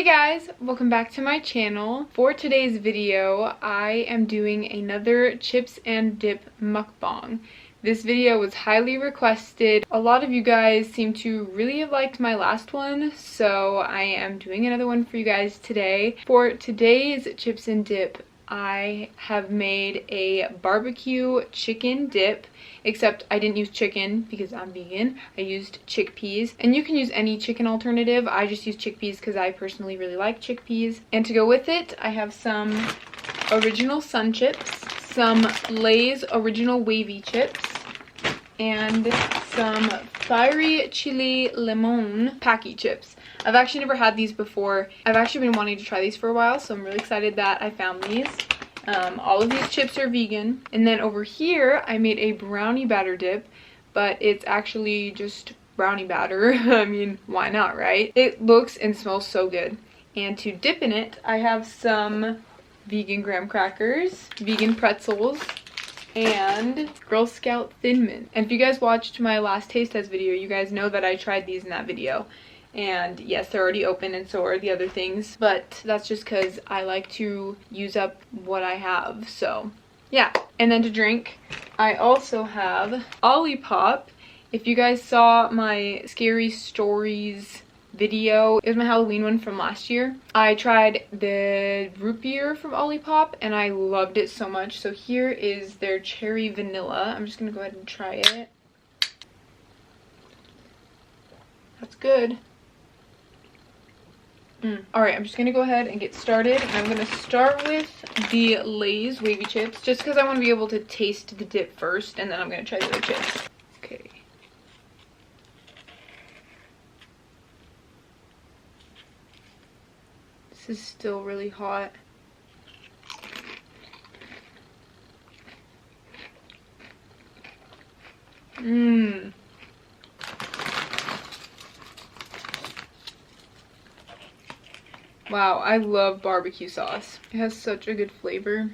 Hey guys, welcome back to my channel. For today's video, I am doing another chips and dip mukbang. This video was highly requested. A lot of you guys seem to really have liked my last one, so I am doing another one for you guys today. For today's chips and dip, I have made a barbecue chicken dip, except I didn't use chicken because I'm vegan. I used chickpeas, and you can use any chicken alternative. I just use chickpeas because I personally really like chickpeas. And to go with it, I have some original sun chips, some Lay's original wavy chips, and some fiery chili limon Paqui chips. I've actually never had these before. I've actually been wanting to try these for a while, so I'm really excited that I found these. All of these chips are vegan. And then over here, I made a brownie batter dip, but it's actually just brownie batter. I mean, why not, right? It looks and smells so good. And to dip in it, I have some vegan graham crackers, vegan pretzels, and Girl Scout Thin Mint. And if you guys watched my last taste test video, you guys know that I tried these in that video. And yes, they're already open and so are the other things, but that's just because I like to use up what I have. So yeah. And then to drink, I also have Olipop. If you guys saw my scary stories video, it was my Halloween one from last year. I tried the root beer from Olipop and I loved it so much. So here is their cherry vanilla. I'm just gonna go ahead and try it. That's good. Alright, I'm just gonna go ahead and get started, and I'm gonna start with the Lay's wavy chips just because I want to be able to taste the dip first, and then I'm gonna try the other chips. Okay. This is still really hot. Wow, I love barbecue sauce. It has such a good flavor.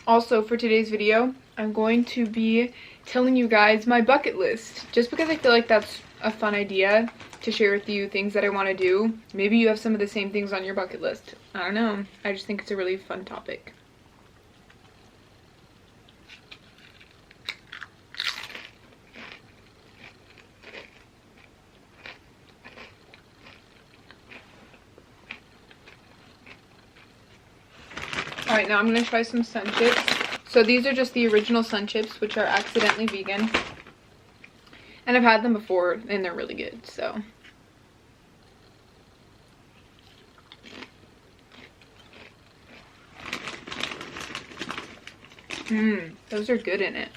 Also, for today's video, I'm going to be telling you guys my bucket list, just because I feel like that's a fun idea to share with you, things that I want to do. Maybe you have some of the same things on your bucket list. I don't know. I just think it's a really fun topic. Alright, now I'm going to try some sun chips. So these are just the original sun chips, which are accidentally vegan. And I've had them before, and they're really good, so. Those are good in it.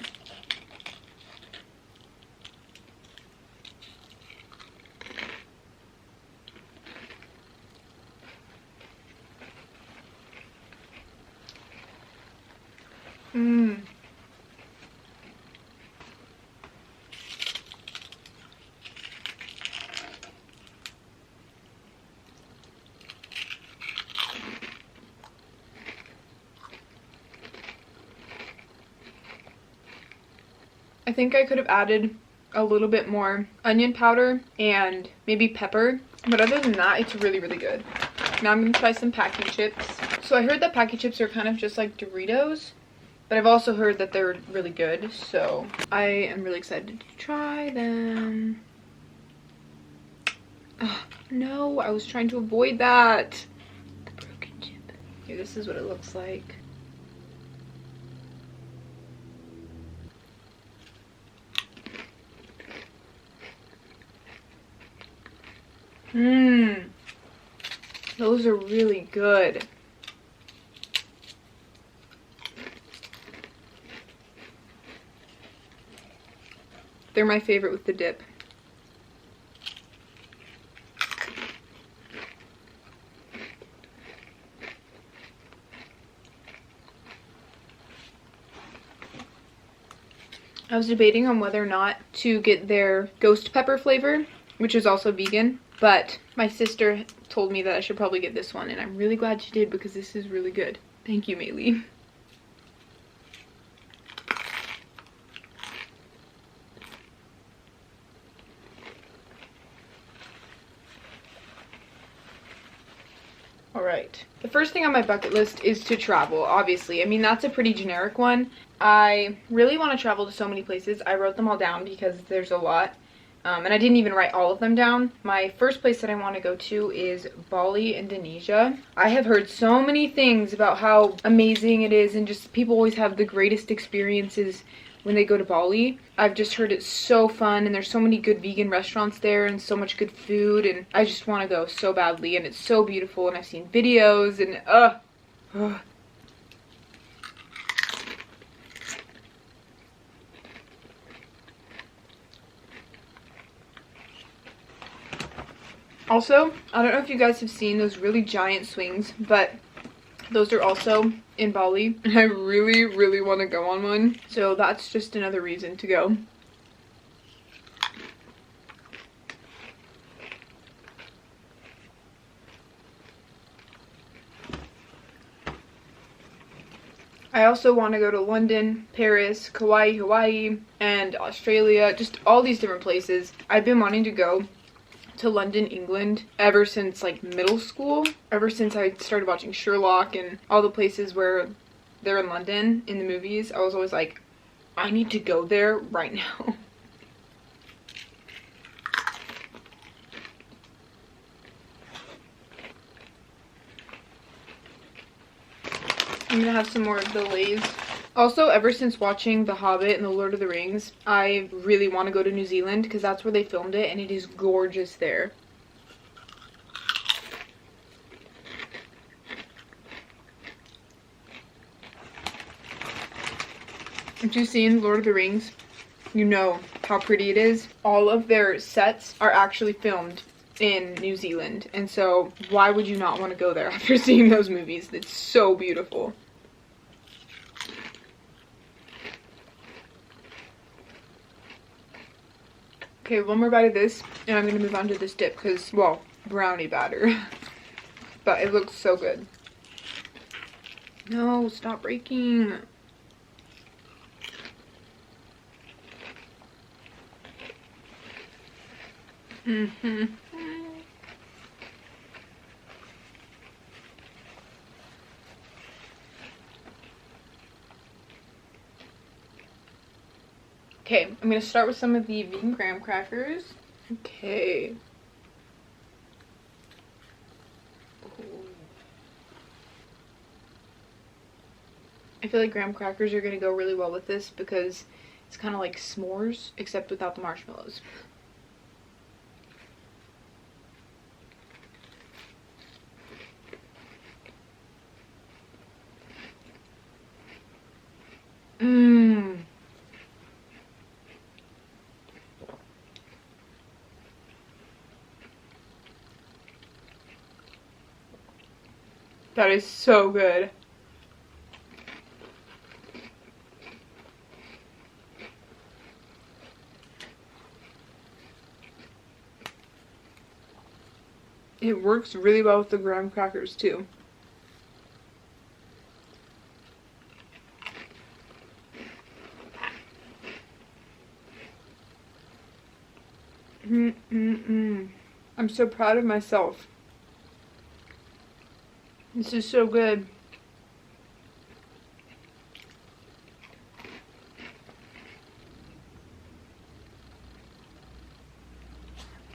I think I could have added a little bit more onion powder and maybe pepper, but other than that, it's really, really good. Now I'm going to try some Paqui chips. So I heard that Paqui chips are kind of just like Doritos, but I've also heard that they're really good, so I am really excited to try them. Oh, no, I was trying to avoid that. The broken chip. Here, this is what it looks like. Those are really good. They're my favorite with the dip. I was debating on whether or not to get their ghost pepper flavor, which is also vegan, but my sister told me that I should probably get this one, and I'm really glad she did because this is really good. Thank you, Maylee. Alright, the first thing on my bucket list is to travel, obviously. I mean, that's a pretty generic one. I really want to travel to so many places. I wrote them all down because there's a lot. And I didn't even write all of them down. My first place that I want to go to is Bali, Indonesia. I have heard so many things about how amazing it is, and just people always have the greatest experiences when they go to Bali. I've just heard it's so fun, and there's so many good vegan restaurants there and so much good food, and I just want to go so badly, and it's so beautiful, and I've seen videos, and Also, I don't know if you guys have seen those really giant swings, but those are also in Bali, and I really, really want to go on one. So that's just another reason to go. I also want to go to London, Paris, Kauai, Hawaii, and Australia, just all these different places. I've been wanting to go to London, England ever since like middle school, ever since I started watching Sherlock and all the places where they're in London in the movies. I was always like, I need to go there right now. I'm gonna have some more of the Lay's. Also, ever since watching The Hobbit and The Lord of the Rings, I really want to go to New Zealand because that's where they filmed it, and it is gorgeous there. If you've seen Lord of the Rings, you know how pretty it is. All of their sets are actually filmed in New Zealand, and so why would you not want to go there after seeing those movies? It's so beautiful. Okay, one more bite of this, and I'm going to move on to this dip because, well, brownie batter. But it looks so good. No, stop breaking. Okay, I'm going to start with some of the vegan graham crackers. Okay. I feel like graham crackers are going to go really well with this because it's kind of like s'mores, except without the marshmallows. Mmm. That is so good. It works really well with the graham crackers too. I'm so proud of myself. This is so good.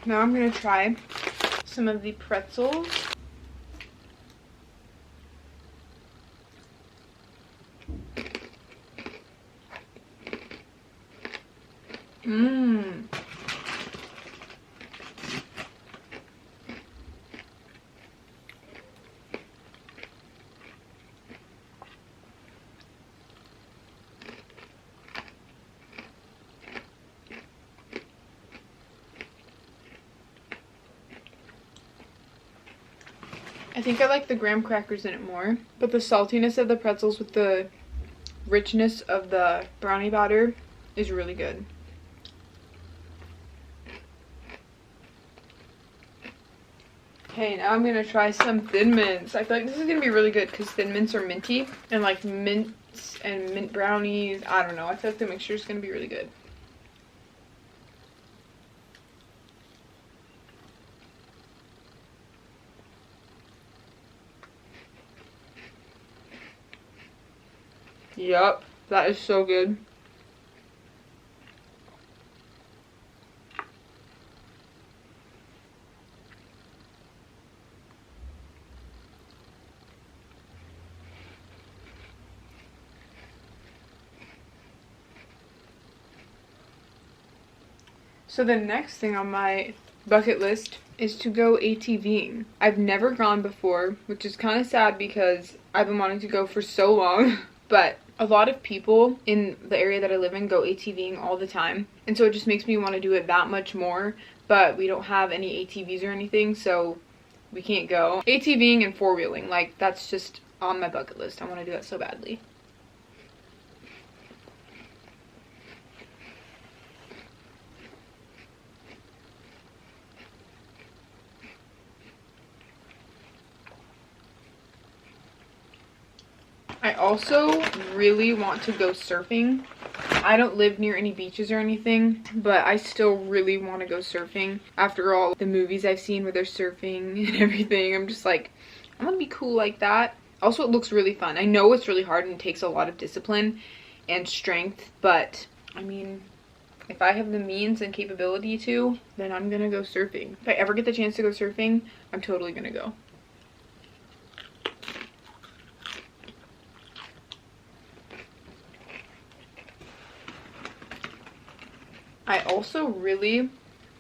Now I'm gonna try some of the pretzels. Mmm. I think I like the graham crackers in it more, but the saltiness of the pretzels with the richness of the brownie batter is really good. Okay, now I'm gonna try some Thin Mints. I feel like this is gonna be really good because Thin Mints are minty, and like mints and mint brownies, I don't know. I feel like the mixture is gonna be really good. Yup, that is so good. So the next thing on my bucket list is to go ATVing. I've never gone before, which is kind of sad because I've been wanting to go for so long. But a lot of people in the area that I live in go ATVing all the time. And so it just makes me want to do it that much more. But we don't have any ATVs or anything, so we can't go. ATVing and four-wheeling, like that's just on my bucket list. I want to do that so badly. I also really want to go surfing. I don't live near any beaches or anything, but I still really want to go surfing. After all the movies I've seen where they're surfing and everything, I'm just like, I want to be cool like that. Also, it looks really fun. I know it's really hard and it takes a lot of discipline and strength, but I mean, if I have the means and capability to, then I'm gonna go surfing. If I ever get the chance to go surfing, I'm totally gonna go. I also really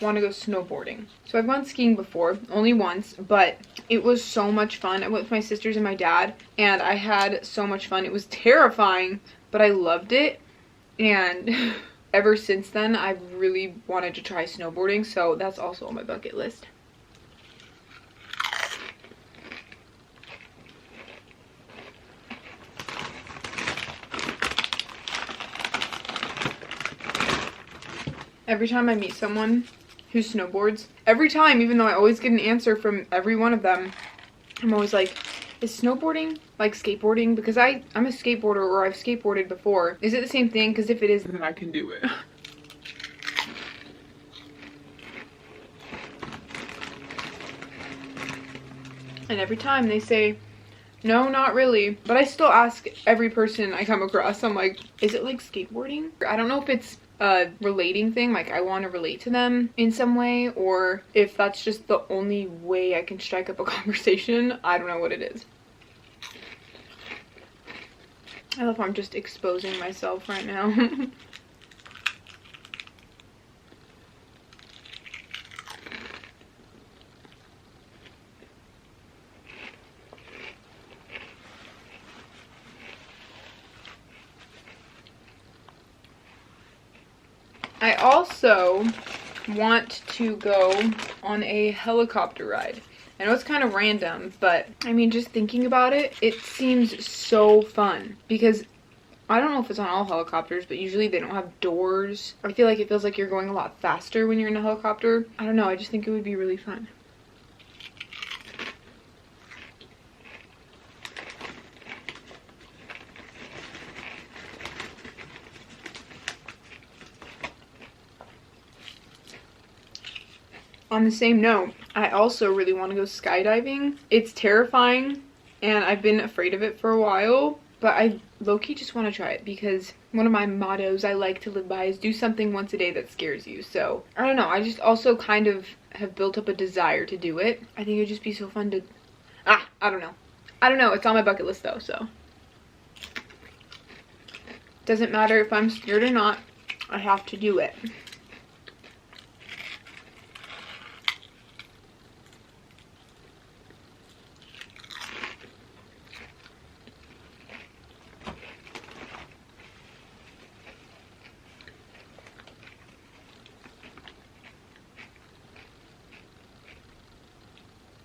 want to go snowboarding. So I've gone skiing before, only once, but it was so much fun. I went with my sisters and my dad, and I had so much fun. It was terrifying, but I loved it, and ever since then, I've really wanted to try snowboarding, so that's also on my bucket list. Every time I meet someone who snowboards, every time, even though I always get an answer from every one of them, I'm always like, is snowboarding like skateboarding? Because I'm a skateboarder, or I've skateboarded before. Is it the same thing? Because if it is, then I can do it. And every time they say, no, not really. But I still ask every person I come across, I'm like, is it like skateboarding? I don't know if it's a relating thing, like I want to relate to them in some way, or if that's just the only way I can strike up a conversation. I don't know what it is. I love how I'm just exposing myself right now. I also want to go on a helicopter ride. I know it's kind of random, but I mean, just thinking about it, it seems so fun because I don't know if it's on all helicopters, but usually they don't have doors. I feel like it feels like you're going a lot faster when you're in a helicopter. I don't know, I just think it would be really fun. On the same note, I also really want to go skydiving. It's terrifying, and I've been afraid of it for a while, but I low-key just want to try it because one of my mottos I like to live by is do something once a day that scares you. So, I don't know, I just also kind of have built up a desire to do it. I think it would just be so fun to... I don't know. I don't know, it's on my bucket list though, so. Doesn't matter if I'm scared or not, I have to do it.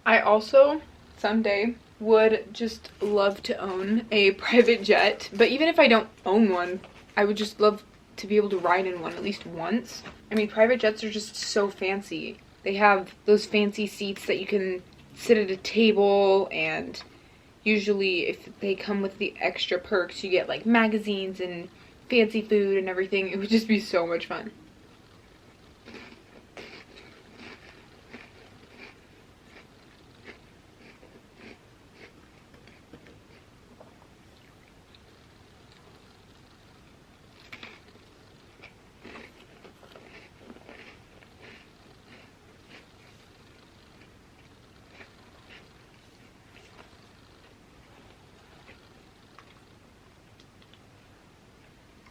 I also, someday, would just love to own a private jet. But even if I don't own one, I would just love to be able to ride in one at least once. I mean, private jets are just so fancy. They have those fancy seats that you can sit at a table, and usually if they come with the extra perks, you get like magazines and fancy food and everything. It would just be so much fun.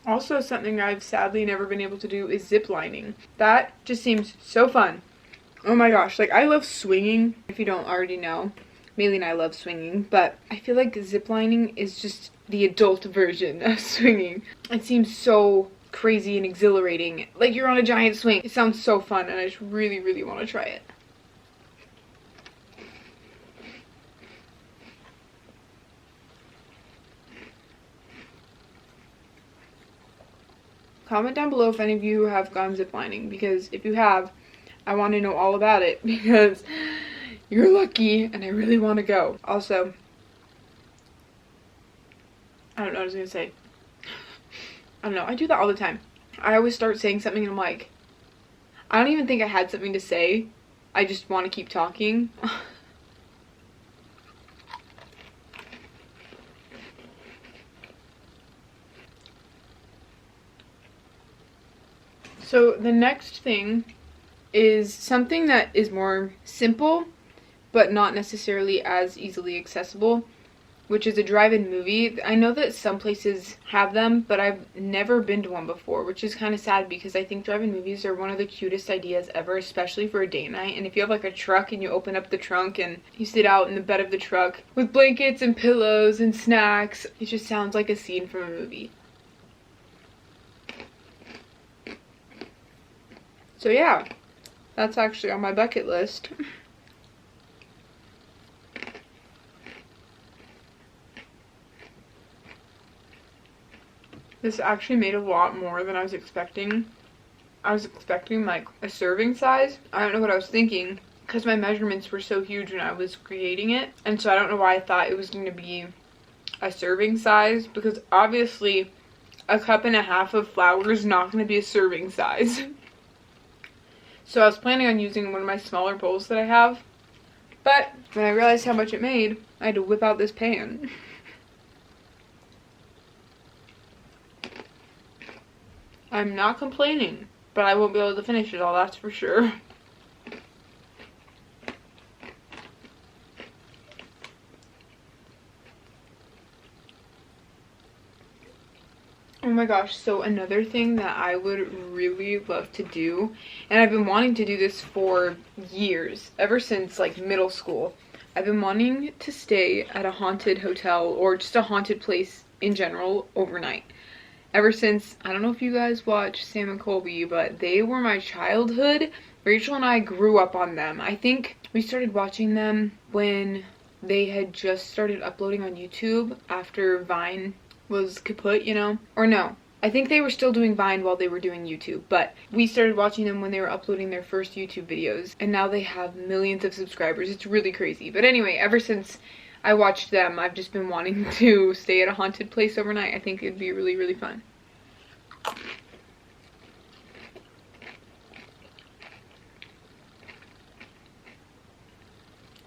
Also, something I've sadly never been able to do is zip lining. That just seems so fun. Oh my gosh, like I love swinging. If you don't already know, Maylee and I love swinging, but I feel like zip lining is just the adult version of swinging. It seems so crazy and exhilarating. Like you're on a giant swing. It sounds so fun, and I just really, really want to try it. Comment down below if any of you have gone ziplining, because if you have, I want to know all about it, because you're lucky and I really want to go. Also, I don't know what I was going to say. I don't know. I do that all the time. I always start saying something and I'm like, I don't even think I had something to say. I just want to keep talking. So the next thing is something that is more simple, but not necessarily as easily accessible, which is a drive-in movie. I know that some places have them, but I've never been to one before, which is kind of sad because I think drive-in movies are one of the cutest ideas ever, especially for a date night. And if you have like a truck and you open up the trunk and you sit out in the bed of the truck with blankets and pillows and snacks, it just sounds like a scene from a movie. So yeah, that's actually on my bucket list. This actually made a lot more than I was expecting. I was expecting like a serving size. I don't know what I was thinking because my measurements were so huge when I was creating it. And so I don't know why I thought it was going to be a serving size, because obviously a cup and a half of flour is not going to be a serving size. So I was planning on using one of my smaller bowls that I have, but when I realized how much it made, I had to whip out this pan. I'm not complaining, but I won't be able to finish it all, that's for sure. Oh my gosh, so another thing that I would really love to do, and I've been wanting to do this for years, ever since like middle school. I've been wanting to stay at a haunted hotel or just a haunted place in general overnight. Ever since, I don't know if you guys watch Sam and Colby, but they were my childhood. Rachel and I grew up on them. I think we started watching them when they had just started uploading on YouTube after Vine was kaput, you know? Or no, I think they were still doing Vine while they were doing YouTube, but we started watching them when they were uploading their first YouTube videos, and now they have millions of subscribers. It's really crazy. But anyway, ever since I watched them, I've just been wanting to stay at a haunted place overnight. I think it'd be really, really fun.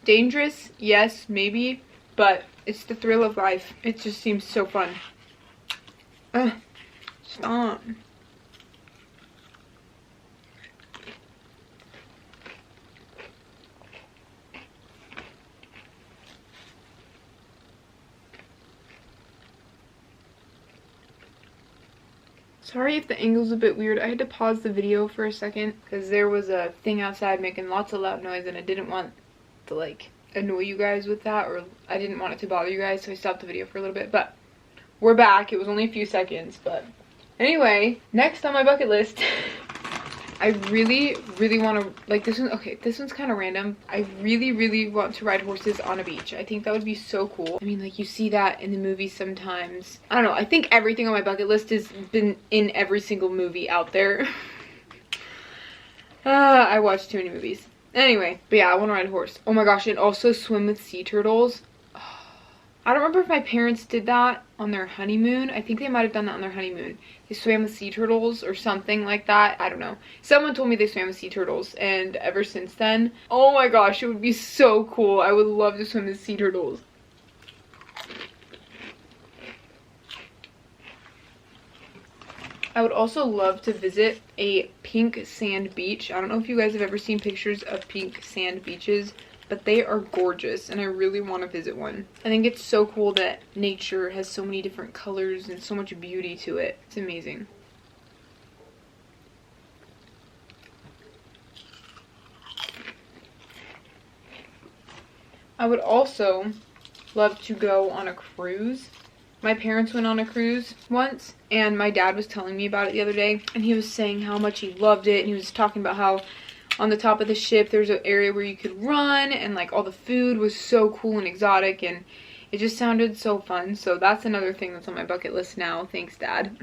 Dangerous? Yes, maybe, but it's the thrill of life. It just seems so fun. Stop. Sorry if the angle's a bit weird. I had to pause the video for a second because there was a thing outside making lots of loud noise and I didn't want to like annoy you guys with that, or I didn't want it to bother you guys, so I stopped the video for a little bit. But we're back. It was only a few seconds, but anyway, next on my bucket list I really want to, like, this one, okay, this one's kind of random. I really want to ride horses on a beach. I think that would be so cool. I mean, like, you see that in the movies sometimes. I don't know, I think everything on my bucket list has been in every single movie out there. I watch too many movies. Anyway, but yeah, I want to ride a horse. Oh my gosh, and also swim with sea turtles. I don't remember if my parents did that on their honeymoon. I think they might have done that on their honeymoon. They swam with sea turtles or something like that. I don't know. Someone told me they swam with sea turtles, and ever since then, oh my gosh, it would be so cool. I would love to swim with sea turtles. I would also love to visit a pink sand beach. I don't know if you guys have ever seen pictures of pink sand beaches, but they are gorgeous and I really want to visit one. I think it's so cool that nature has so many different colors and so much beauty to it. It's amazing. I would also love to go on a cruise. My parents went on a cruise once, and my dad was telling me about it the other day, and he was saying how much he loved it, and he was talking about how on the top of the ship there's an area where you could run, and like all the food was so cool and exotic, and it just sounded so fun. So that's another thing that's on my bucket list now. Thanks, Dad.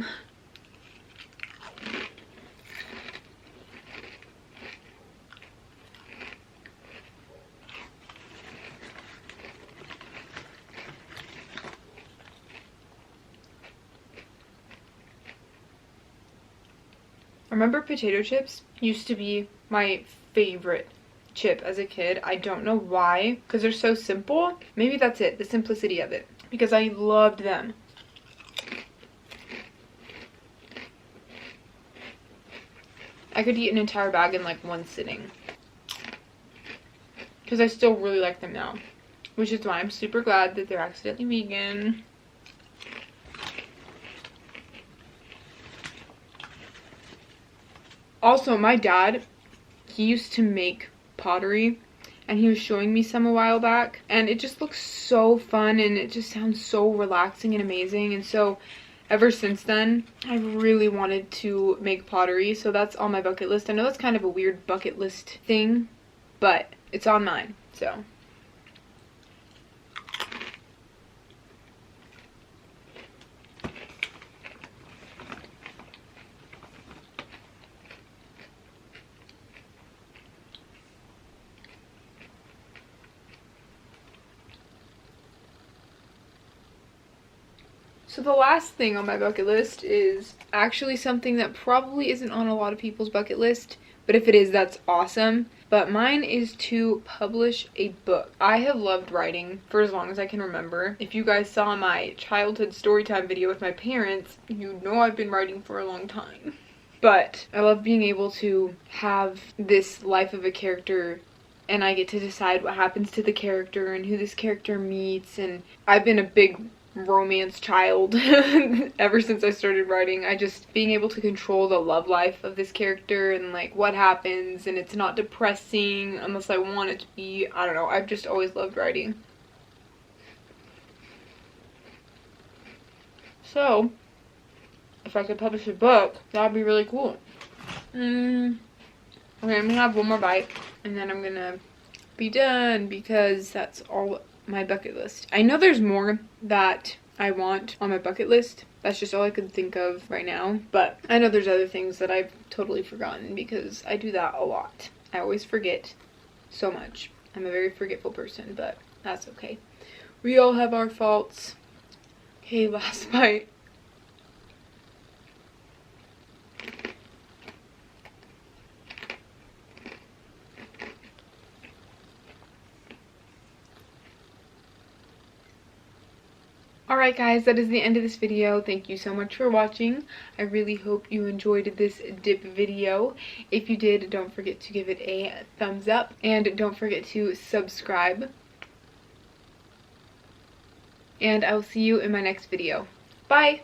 Remember potato chips used to be my favorite chip as a kid. I don't know why, because they're so simple. Maybe that's it, the simplicity of it, because I loved them. I could eat an entire bag in like one sitting, because I still really like them now, which is why I'm super glad that they're accidentally vegan. Also, my dad, he used to make pottery, and he was showing me some a while back, and it just looks so fun, and it just sounds so relaxing and amazing. And so ever since then, I really wanted to make pottery, so that's on my bucket list. I know that's kind of a weird bucket list thing, but it's on mine, so. So the last thing on my bucket list is actually something that probably isn't on a lot of people's bucket list, but if it is, that's awesome. But mine is to publish a book. I have loved writing for as long as I can remember. If you guys saw my childhood storytime video with my parents, you know I've been writing for a long time. But I love being able to have this life of a character, and I get to decide what happens to the character and who this character meets. And I've been a big romance child ever since I started writing. I just being able to control the love life of this character and like what happens, and it's not depressing unless I want it to be. I don't know, I've just always loved writing. So if I could publish a book, that'd be really cool. Okay, I'm gonna have one more bite and then I'm gonna be done, because that's all my bucket list. I know there's more that I want on my bucket list. That's just all I could think of right now. But I know there's other things that I've totally forgotten, because I do that a lot. I always forget so much. I'm a very forgetful person, but that's okay. We all have our faults. Okay, last bite. Alright guys, that is the end of this video. Thank you so much for watching. I really hope you enjoyed this dip video. If you did, don't forget to give it a thumbs up, and don't forget to subscribe. And I will see you in my next video. Bye!